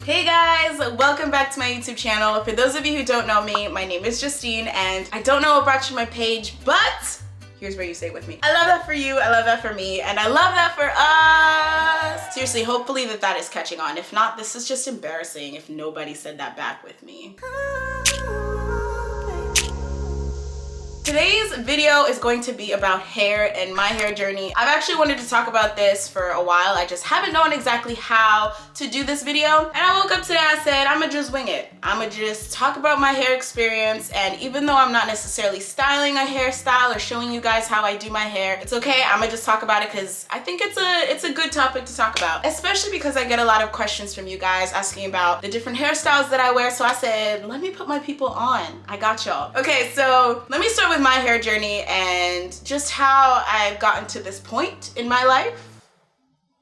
Hey guys, welcome back to my YouTube channel. For those of you who don't know me, my name is Justine and I don't know what brought you to my page, but here's where you say it with me. I love that for you, I love that for me, and I love that for us. Seriously, hopefully that is catching on. If not, this is just embarrassing if nobody said that back with me. Today's video is going to be about hair and my hair journey. I've actually wanted to talk about this for a while. I just haven't known exactly how to do this video. And I woke up today, I said, I'ma just wing it. I'ma just talk about my hair experience. And even though I'm not necessarily styling a hairstyle or showing you guys how I do my hair, it's okay. I'ma just talk about it because I think it's a good topic to talk about. Especially because I get a lot of questions from you guys asking about the different hairstyles that I wear. So I said, let me put my people on. I got y'all. Okay, so let me start with my hair journey and just how I've gotten to this point in my life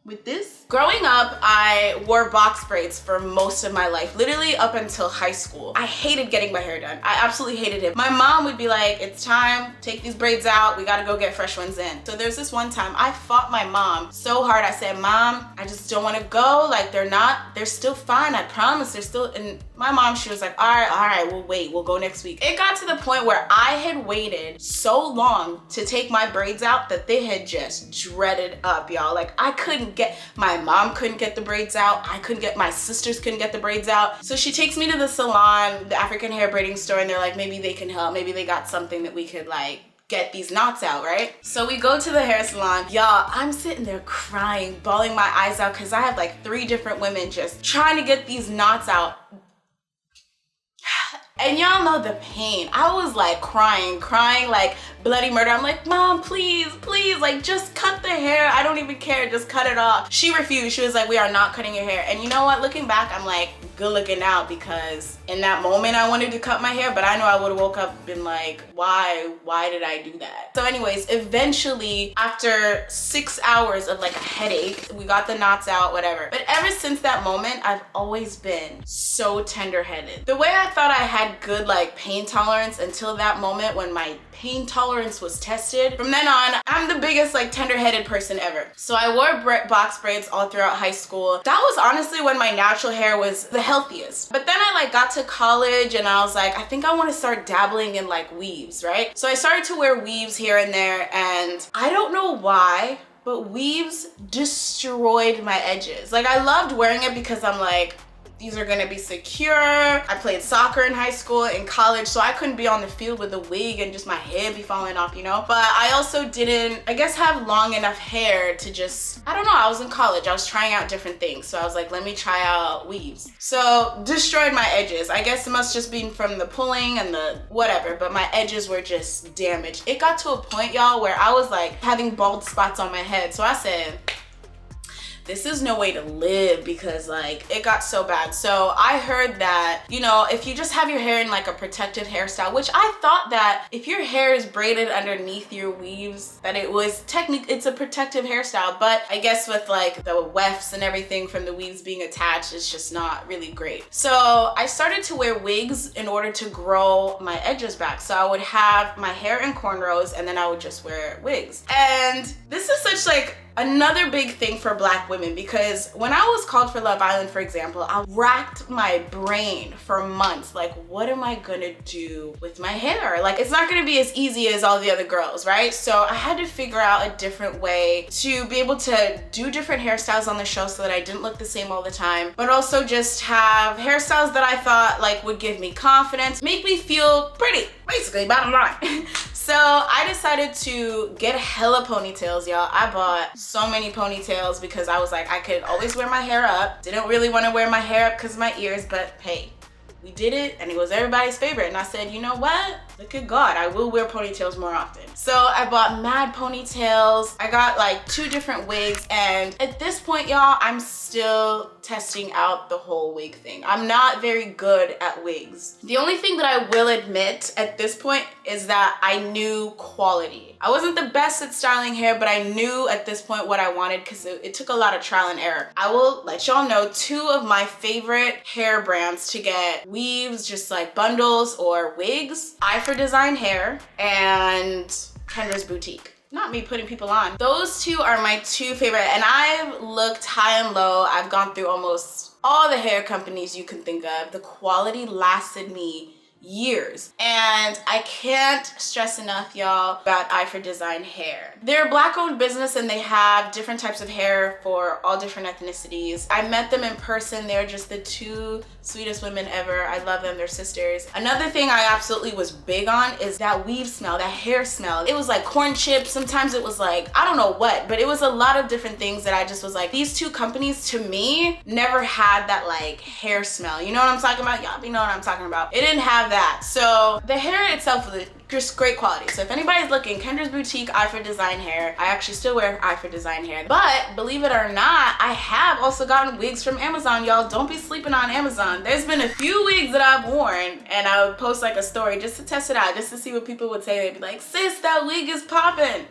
with this. Growing up, I wore box braids for most of my life, literally up until high school. I hated getting my hair done. I absolutely hated it. My mom would be like, it's time, take these braids out, we gotta go get fresh ones in. So there's this one time I fought my mom so hard. I said, Mom, I just don't wanna go. Like they're still fine, I promise, they're still, and my mom, she was like, all right, we'll wait, we'll go next week. It got to the point where I had waited so long to take my braids out that they had just dreaded up, y'all. Like I couldn't get, my mom couldn't get the braids out, my sisters couldn't get the braids out. So she takes me to the salon, the African hair braiding store, and they're like, maybe they can help, maybe they got something that we could like get these knots out, right? So we go to the hair salon. Y'all, I'm sitting there crying, bawling my eyes out because I have like 3 different women just trying to get these knots out. And y'all know the pain. I was like crying like bloody murder. I'm like, Mom, please, like just cut the hair. I don't even care, just cut it off. She refused. She was like, we are not cutting your hair. And you know what, looking back, I'm like, good looking out, because in that moment I wanted to cut my hair, but I know I would have woke up and been like, why did I do that? So anyways, eventually after 6 hours of like a headache, we got the knots out, whatever. But ever since that moment, I've always been so tender-headed. The way I thought I had good like pain tolerance until that moment when my pain tolerance was tested, from then on, I'm the biggest like tender-headed person ever. So I wore box braids all throughout high school. That was honestly when my natural hair was the healthiest. But then I like got to college and I was like, I think I want to start dabbling in like weaves, right? So I started to wear weaves here and there, and I don't know why, but weaves destroyed my edges. Like I loved wearing it because I'm like, these are gonna be secure. I played soccer in high school, in college, so I couldn't be on the field with a wig and just my hair be falling off, you know? But I also didn't, I guess, have long enough hair to just, I don't know, I was in college, I was trying out different things. So I was like, let me try out weaves. So destroyed my edges. I guess it must just be from the pulling and the whatever, but my edges were just damaged. It got to a point, y'all, where I was like having bald spots on my head. So I said, this is no way to live, because like it got so bad. So I heard that, you know, if you just have your hair in like a protective hairstyle, which I thought that if your hair is braided underneath your weaves, that it was technically, it's a protective hairstyle. But I guess with like the wefts and everything from the weaves being attached, it's just not really great. So I started to wear wigs in order to grow my edges back. So I would have my hair in cornrows and then I would just wear wigs. And this is such like another big thing for Black women, because when I was called for Love Island, for example, I racked my brain for months. Like, what am I gonna do with my hair? Like, it's not gonna be as easy as all the other girls, right? So I had to figure out a different way to be able to do different hairstyles on the show so that I didn't look the same all the time, but also just have hairstyles that I thought like would give me confidence, make me feel pretty, basically, bottom line. So I decided to get hella ponytails, y'all. I bought so many ponytails because I was like, I could always wear my hair up. Didn't really want to wear my hair up because of my ears, but hey, we did it and it was everybody's favorite. And I said, you know what? Look at God, I will wear ponytails more often. So I bought mad ponytails. I got like 2 different wigs, and at this point, y'all, I'm still testing out the whole wig thing. I'm not very good at wigs. The only thing that I will admit at this point is that I knew quality. I wasn't the best at styling hair, but I knew at this point what I wanted because it took a lot of trial and error. I will let y'all know 2 of my favorite hair brands to get weaves, just like bundles or wigs. For Design Hair and Kendra's Boutique. Not me putting people on. Those 2 are my 2 favorite, and I've looked high and low. I've gone through almost all the hair companies you can think of. The quality lasted me years. And I can't stress enough, y'all, about Eye for Design hair. They're a Black-owned business and they have different types of hair for all different ethnicities. I met them in person. They're just the two sweetest women ever. I love them. They're sisters. Another thing I absolutely was big on is that weave smell, that hair smell. It was like corn chips. Sometimes it was like, I don't know what, but it was a lot of different things that I just was like, these two companies to me never had that like hair smell. You know what I'm talking about? Y'all be knowing what I'm talking about. It didn't have that. So the hair itself was just great quality. So if anybody's looking, Kendra's Boutique Eye for Design hair. I actually still wear Eye for Design hair. But believe it or not, I have also gotten wigs from Amazon, y'all. Don't be sleeping on Amazon. There's been a few wigs that I've worn and I would post like a story just to test it out, just to see what people would say. They'd be like, sis, that wig is popping.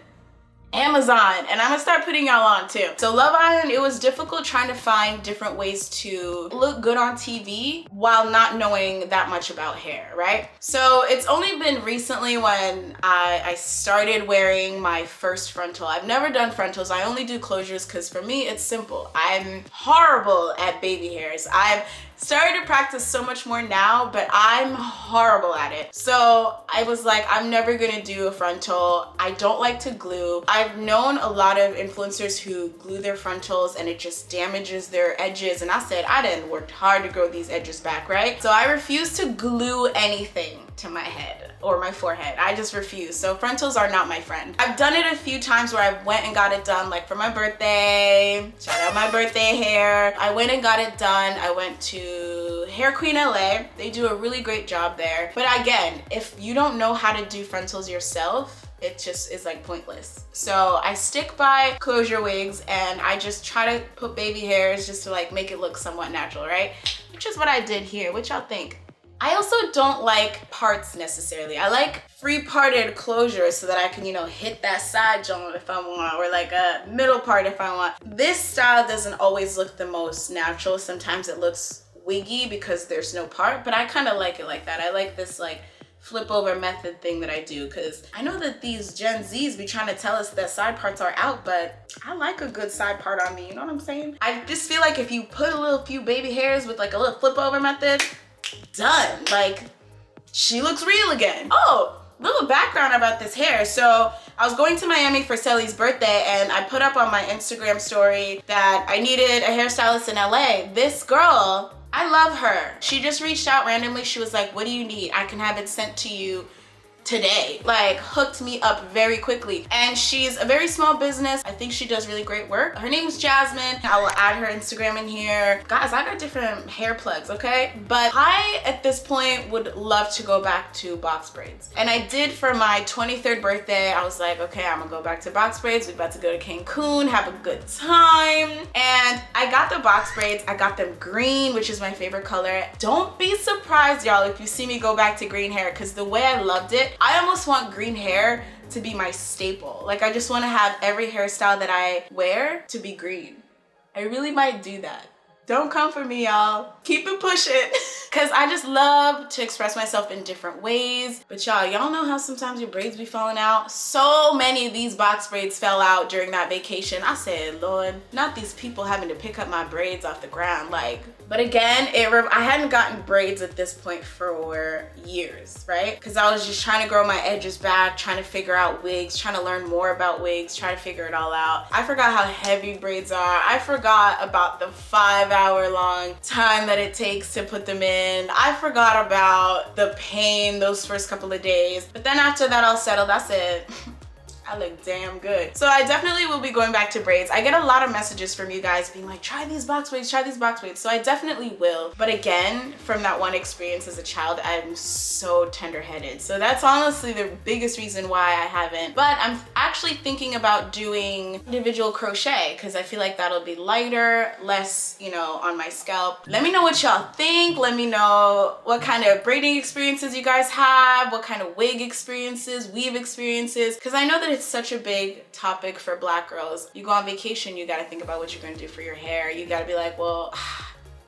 Amazon, and I'm gonna start putting y'all on too. So Love Island, it was difficult trying to find different ways to look good on TV while not knowing that much about hair, right? So it's only been recently when I started wearing my first frontal. I've never done frontals. I only do closures because for me, it's simple. I'm horrible at baby hairs. I've started to practice so much more now, but I'm horrible at it. So I was like, I'm never gonna do a frontal. I don't like to glue. I've known a lot of influencers who glue their frontals and it just damages their edges. And I said, I didn't work hard to grow these edges back, right? So I refuse to glue anything to my head or my forehead. I just refuse. So frontals are not my friend. I've done it a few times where I went and got it done, like for my birthday. Shout out my birthday hair. I went and got it done. I went to Hair Queen LA. They do a really great job there. But again, if you don't know how to do frontals yourself, it just is like pointless. So I stick by closure wigs and I just try to put baby hairs just to like make it look somewhat natural, right? Which is what I did here. What y'all think? I also don't like parts necessarily. I like free parted closures so that I can, you know, hit that side joint if I want, or like a middle part if I want. This style doesn't always look the most natural. Sometimes it looks wiggy because there's no part, but I kind of like it like that. I like this like flip over method thing that I do, because I know that these Gen Zs be trying to tell us that side parts are out, but I like a good side part on me, you know what I'm saying? I just feel like if you put a few baby hairs with like a little flip over method, done. Like, she looks real again. Oh, little background about this hair. So I was going to Miami for Sally's birthday and I put up on my Instagram story that I needed a hairstylist in LA. This girl, I love her. She just reached out randomly. She was like, what do you need? I can have it sent to you today. Like, hooked me up very quickly. And she's a very small business. I think she does really great work. Her name is Jasmine. I will add her Instagram in here. Guys, I got different hair plugs, okay? But I, at this point, would love to go back to box braids. And I did for my 23rd birthday. I was like, okay, I'm gonna go back to box braids. We're about to go to Cancun, have a good time. And I got the box braids. I got them green, which is my favorite color. Don't be surprised, y'all, if you see me go back to green hair, because the way I loved it, I almost want green hair to be my staple. Like, I just want to have every hairstyle that I wear to be green. I really might do that. Don't come for me, y'all. Keep it pushing. Cause I just love to express myself in different ways. But y'all know how sometimes your braids be falling out? So many of these box braids fell out during that vacation. I said, Lord, not these people having to pick up my braids off the ground. Like, but again, I hadn't gotten braids at this point for years, right? Because I was just trying to grow my edges back, trying to figure out wigs, trying to learn more about wigs, trying to figure it all out. I forgot how heavy braids are. I forgot about the 5-hour-long time that it takes to put them in. I forgot about the pain those first couple of days. But then after that all settled, I said, I look damn good. So I definitely will be going back to braids. I get a lot of messages from you guys being like, try these box braids, try these box braids. So I definitely will. But again, from that one experience as a child, I'm so tender-headed. So that's honestly the biggest reason why I haven't. But I'm actually thinking about doing individual crochet because I feel like that'll be lighter, less, you know, on my scalp. Let me know what y'all think. Let me know what kind of braiding experiences you guys have, what kind of wig experiences, weave experiences, because I know that it's such a big topic for Black girls. You go on vacation, you gotta think about what you're gonna do for your hair. You gotta be like, well,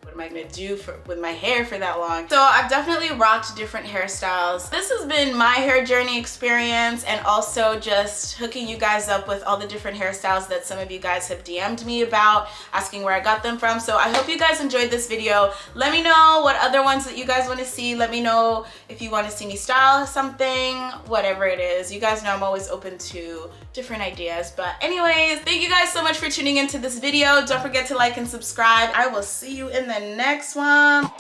what am I gonna do with my hair for that long? So I've definitely rocked different hairstyles. This has been my hair journey experience, and also just hooking you guys up with all the different hairstyles that some of you guys have DM'd me about, asking where I got them from. So I hope you guys enjoyed this video. Let me know what other ones that you guys want to see. Let me know if you want to see me style something, whatever it is. You guys know I'm always open to different ideas. But anyways, thank you guys so much for tuning into this video. Don't forget to like and subscribe. I will see you in the next one.